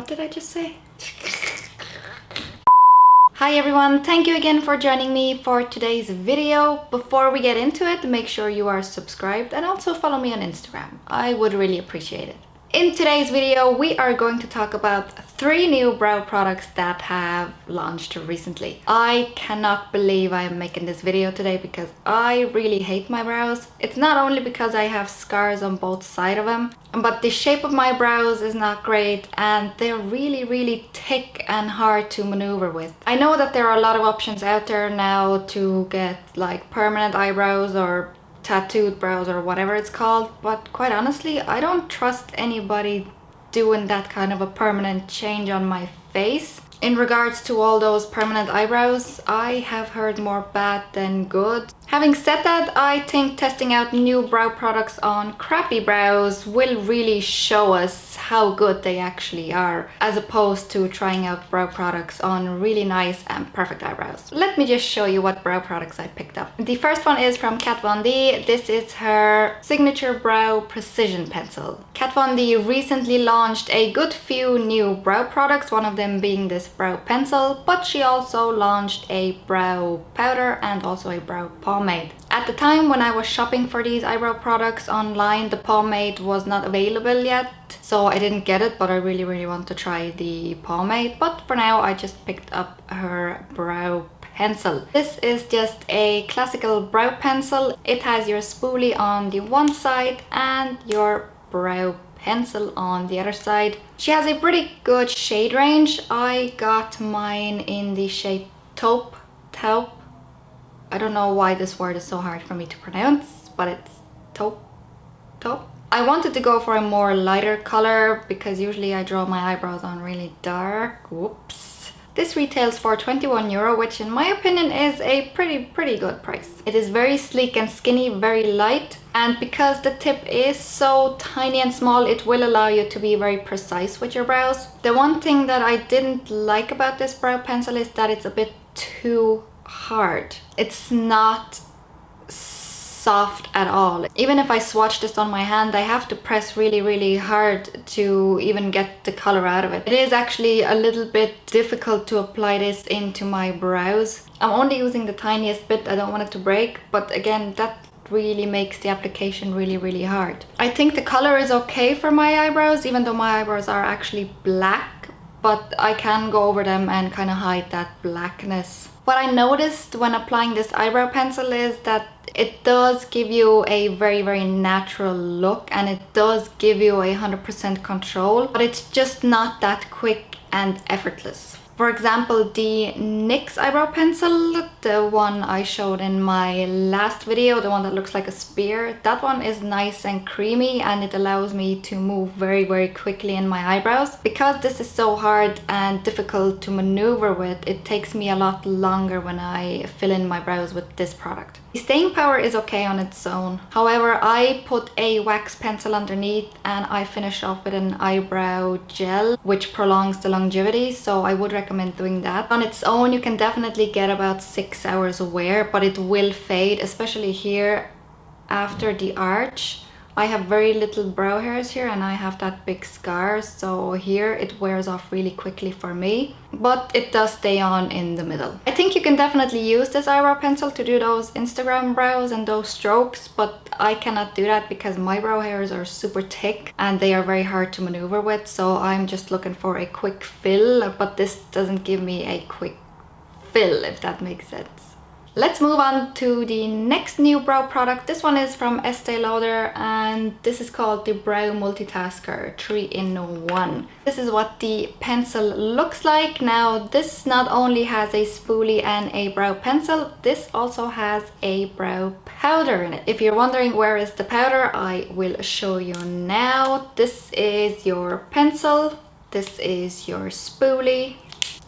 did I just say? Hi everyone, thank you again for joining me for today's video. Before we get into it, make sure you are subscribed and also follow me on Instagram. I would really appreciate it. In today's video, we are going to talk about 3 new brow products that have launched recently. I cannot believe I'm making this video today because I really hate my brows. It's not only because I have scars on both sides of them, but the shape of my brows is not great and they're really thick and hard to maneuver with. I know that there are a lot of options out there now to get like permanent eyebrows or tattooed brows or whatever it's called, but quite honestly I don't trust anybody doing that kind of a permanent change on my face. In regards to all those permanent eyebrows, I have heard more bad than good. Having said that, I think testing out new brow products on crappy brows will really show us how good they actually are, as opposed to trying out brow products on really nice and perfect eyebrows. Let me just show you what brow products I picked up. The first one is from Kat Von D. This is her signature brow precision pencil. Kat Von D recently launched a good few new brow products, one of them being this brow pencil, but she also launched a brow powder and also a brow pomade. At the time when I was shopping for these eyebrow products online, the pomade was not available yet, so I didn't get it, but I really want to try the pomade. But for now I just picked up her brow pencil. This is just a classical brow pencil. It has your spoolie on the one side and your brow pencil on the other side. She has a pretty good shade range. I got mine in the shade taupe. I don't know why this word is so hard for me to pronounce, but it's taupe. I wanted to go for a more lighter color because usually I draw my eyebrows on really dark. Whoops. This retails for €21, which in my opinion is a pretty good price. It is very sleek and skinny, very light, and because the tip is so tiny and small, it will allow you to be very precise with your brows. The one thing that I didn't like about this brow pencil is that it's a bit too hard. It's not soft at all. Even if I swatch this on my hand, I have to press really hard to even get the color out of it. It is actually a little bit difficult to apply this into my brows. I'm only using the tiniest bit, I don't want it to break, but again, that really makes the application really hard. I think the color is okay for my eyebrows, even though my eyebrows are actually black, but I can go over them and kind of hide that blackness. What I noticed when applying this eyebrow pencil is that it does give you a very natural look and it does give you 100% control, but it's just not that quick and effortless. For example, the NYX eyebrow pencil, the one I showed in my last video, the one that looks like a spear, that one is nice and creamy and it allows me to move very quickly in my eyebrows. Because this is so hard and difficult to maneuver with, it takes me a lot longer when I fill in my brows with this product. The staying power is okay on its own. However, I put a wax pencil underneath and I finish off with an eyebrow gel, which prolongs the longevity, so I would recommend doing that. On its own, you can definitely get about 6 hours of wear, but it will fade, especially here after the arch. I have very little brow hairs here and I have that big scar, so here it wears off really quickly for me, but it does stay on in the middle. I think you can definitely use this eyebrow pencil to do those Instagram brows and those strokes, but I cannot do that because my brow hairs are super thick and they are very hard to maneuver with, so I'm just looking for a quick fill, but this doesn't give me a quick fill, if that makes sense. Let's move on to the next new brow product. This one is from Estee Lauder and this is called the Brow Multitasker 3-in-1. This is what the pencil looks like. Now this not only has a spoolie and a brow pencil, this also has a brow powder in it. If you're wondering where is the powder, I will show you now. This is your pencil, this is your spoolie,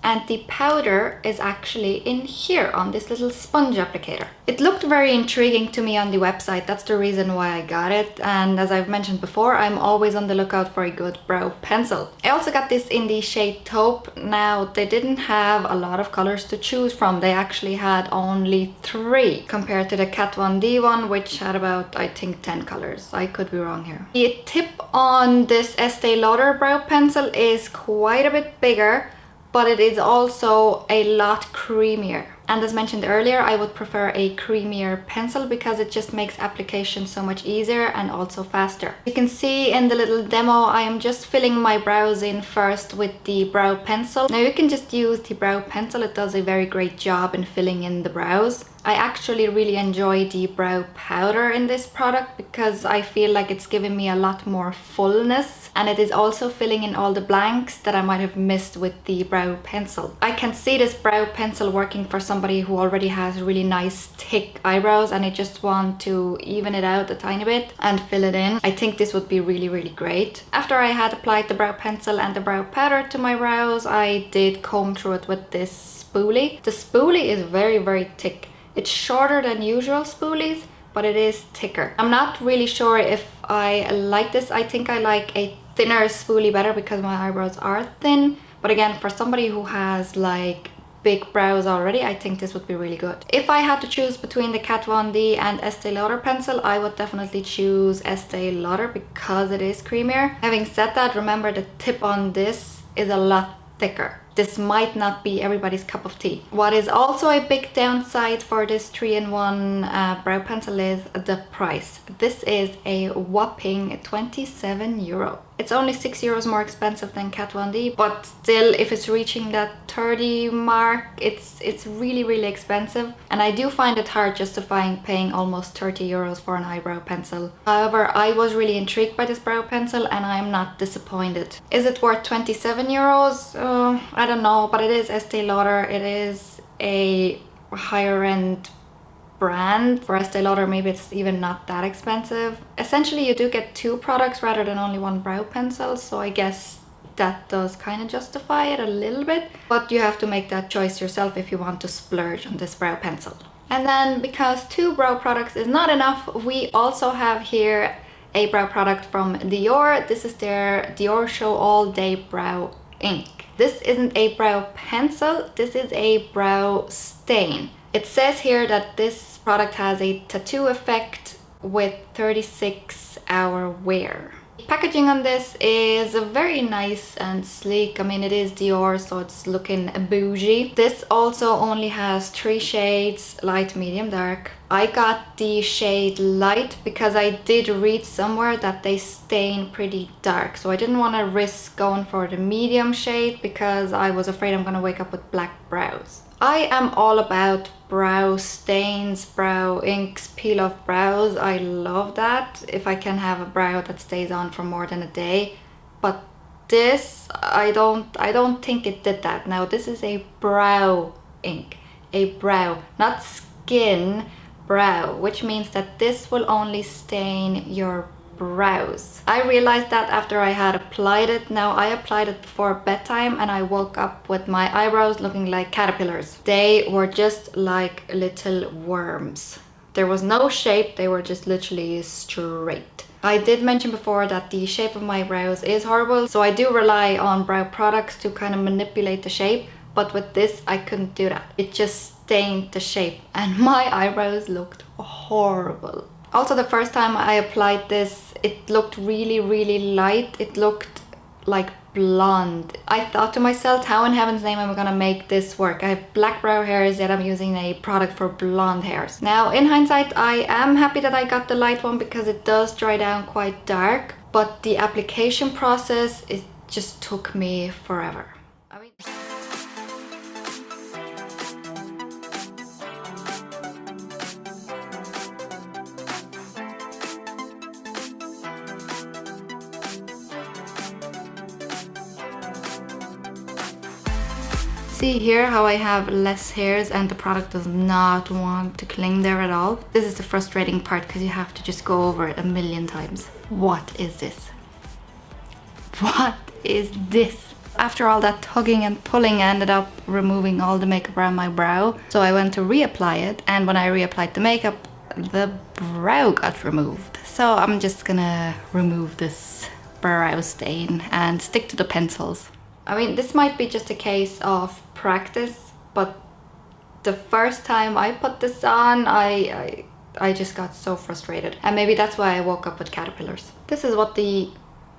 and the powder is actually in here on this little sponge applicator. It looked very intriguing to me on the website. That's the reason why I got it, and as I've mentioned before, I'm always on the lookout for a good brow pencil. I also got this in the shade taupe. Now, they didn't have a lot of colors to choose from. They actually had only 3 compared to the Kat Von D one, which had about, I think, 10 colors. I could be wrong here. The tip on this Estee Lauder brow pencil is quite a bit bigger, but it is also a lot creamier. And as mentioned earlier, I would prefer a creamier pencil because it just makes application so much easier and also faster. You can see in the little demo, I am just filling my brows in first with the brow pencil. Now you can just use the brow pencil. It does a very great job in filling in the brows. I actually really enjoy the brow powder in this product because I feel like it's giving me a lot more fullness, and it is also filling in all the blanks that I might have missed with the brow pencil. I can see this brow pencil working for somebody who already has really nice thick eyebrows and I just want to even it out a tiny bit and fill it in. I think this would be really great. After I had applied the brow pencil and the brow powder to my brows, I did comb through it with this spoolie. The spoolie is very thick. It's shorter than usual spoolies, but it is thicker. I'm not really sure if I like this. I think I like a thinner spoolie better because my eyebrows are thin. But again, for somebody who has like big brows already, I think this would be really good. If I had to choose between the Kat Von D and Estee Lauder pencil, I would definitely choose Estee Lauder because it is creamier. Having said that, remember the tip on this is a lot thicker. This might not be everybody's cup of tea. What is also a big downside for this 3-in-1 brow pencil is the price. This is a whopping 27 euro. It's only 6 euros more expensive than Kat Von D, but still, if it's reaching that 30 mark, it's really expensive. And I do find it hard justifying paying almost 30 euros for an eyebrow pencil. However, I was really intrigued by this brow pencil and I'm not disappointed. Is it worth 27 euros? I don't know, but it is Estee Lauder. It is a higher end brand. For Estee Lauder, maybe it's even not that expensive. Essentially, you do get 2 products rather than only 1 brow pencil, so I guess that does kind of justify it a little bit, but you have to make that choice yourself if you want to splurge on this brow pencil. And then, because 2 brow products is not enough, we also have here a brow product from Dior. This is their Diorshow All Day Brow Ink. This isn't a brow pencil, this is a brow stain. It says here that this product has a tattoo effect with 36-hour wear. The packaging on this is very nice and sleek. I mean, it is Dior, so it's looking bougie. This also only has 3 shades, light, medium, dark. I got the shade light because I did read somewhere that they stain pretty dark, so I didn't want to risk going for the medium shade because I was afraid I'm gonna wake up with black brows. I am all about brow stains, brow inks, peel off brows. I love that if I can have a brow that stays on for more than a day. But this, I don't think it did that. Now this is a brow ink, a brow, not skin, brow, which means that this will only stain your brows. I realized that after I had applied it. Now, I applied it before bedtime and I woke up with my eyebrows looking like caterpillars. They were just like little worms. There was no shape, they were just literally straight. I did mention before that the shape of my brows is horrible, so I do rely on brow products to kind of manipulate the shape, but with this I couldn't do that. It just stained the shape and my eyebrows looked horrible. Also, the first time I applied this, it looked really light. It looked like blonde. I thought to myself, how in heaven's name am I gonna make this work? I have black brow hairs, yet I'm using a product for blonde hairs. Now, in hindsight, I am happy that I got the light one because it does dry down quite dark, but the application process, it just took me forever. See here how I have less hairs and the product does not want to cling there at all. This is the frustrating part because you have to just go over it a million times. What is this? What is this? After all that tugging and pulling, I ended up removing all the makeup around my brow. So I went to reapply it, and when I reapplied the makeup, the brow got removed. So I'm just gonna remove this brow stain and stick to the pencils. I mean, this might be just a case of practice, but the first time I put this on, I just got so frustrated. And maybe that's why I woke up with caterpillars. This is what the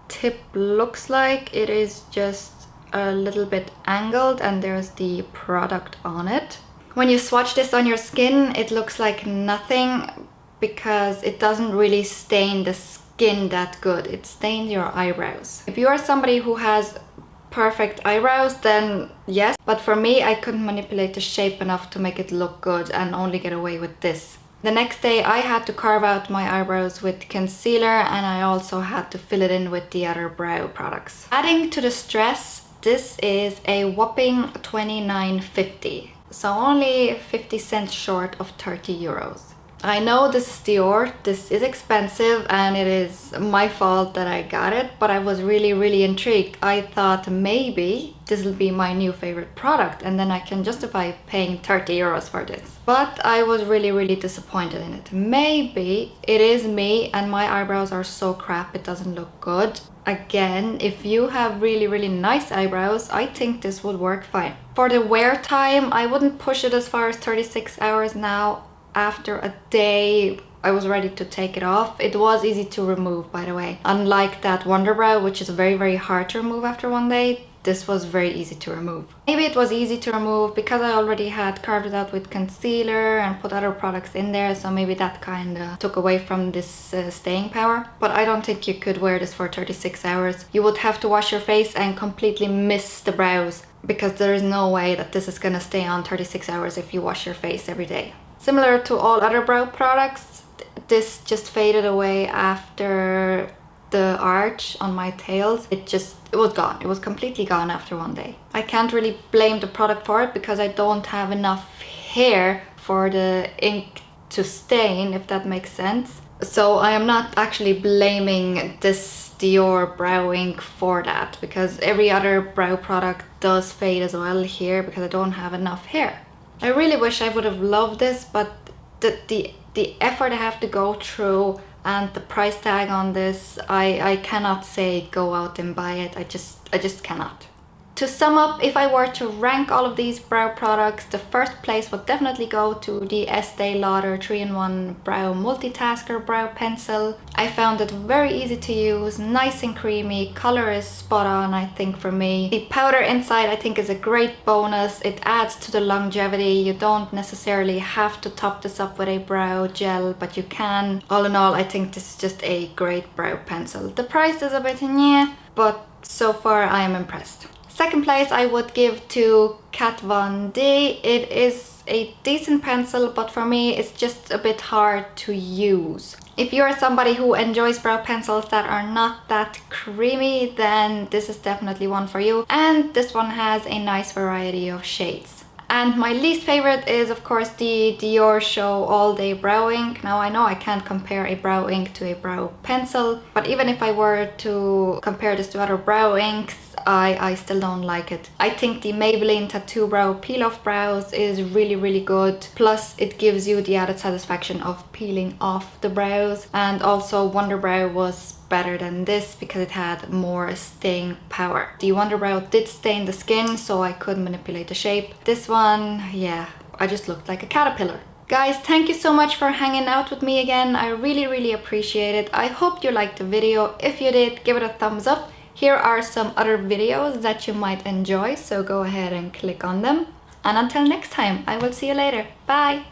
tip looks like. It is just a little bit angled and there's the product on it. When you swatch this on your skin, it looks like nothing because it doesn't really stain the skin that good. It stains your eyebrows. If you are somebody who has perfect eyebrows, then yes, but for me, I couldn't manipulate the shape enough to make it look good and only get away with this. The next day I had to carve out my eyebrows with concealer, and I also had to fill it in with the other brow products. Adding to the stress, this is a whopping $29.50, so only 50 cents short of 30 euros. I know this is Dior, this is expensive, and it is my fault that I got it, but I was really intrigued. I thought maybe this will be my new favorite product and then I can justify paying 30 euros for this. But I was really disappointed in it. Maybe it is me and my eyebrows are so crap it doesn't look good. Again, if you have really nice eyebrows, I think this would work fine. For the wear time, I wouldn't push it as far as 36 hours now. After a day, I was ready to take it off. It was easy to remove, by the way. Unlike that Wonder Brow, which is very hard to remove after one day, this was very easy to remove. Maybe it was easy to remove because I already had carved it out with concealer and put other products in there, so maybe that kind of took away from this staying power. But I don't think you could wear this for 36 hours. You would have to wash your face and completely miss the brows, because there is no way that this is gonna stay on 36 hours if you wash your face every day. Similar to all other brow products, this just faded away after the arch on my tails. It was gone. It was completely gone after one day. I can't really blame the product for it because I don't have enough hair for the ink to stain, if that makes sense. So I am not actually blaming this Dior brow ink for that, because every other brow product does fade as well here because I don't have enough hair. I really wish I would have loved this, but the effort I have to go through and the price tag on this, I cannot say go out and buy it. I just cannot. To sum up, if I were to rank all of these brow products, the first place would definitely go to the Estee Lauder 3-in-1 Brow Multitasker Brow Pencil. I found it very easy to use, nice and creamy, color is spot on I think for me. The powder inside I think is a great bonus, it adds to the longevity. You don't necessarily have to top this up with a brow gel, but you can. All in all, I think this is just a great brow pencil. The price is a bit nyeh, but so far I am impressed. Second place I would give to Kat Von D. It is a decent pencil, but for me it's just a bit hard to use. If you're somebody who enjoys brow pencils that are not that creamy, then this is definitely one for you. And this one has a nice variety of shades. And my least favorite is of course the Diorshow All Day Brow Ink. Now I know I can't compare a brow ink to a brow pencil, but even if I were to compare this to other brow inks, I still don't like it. I think the Maybelline Tattoo Brow Peel Off Brows is really good. Plus it gives you the added satisfaction of peeling off the brows. And also Wonder Brow was better than this because it had more staying power. The Wonder Brow did stain the skin, so I could manipulate the shape. This one, yeah, I just looked like a caterpillar. Guys, thank you so much for hanging out with me again. I really appreciate it. I hope you liked the video. If you did, give it a thumbs up. Here are some other videos that you might enjoy, so go ahead and click on them. And until next time, I will see you later. Bye!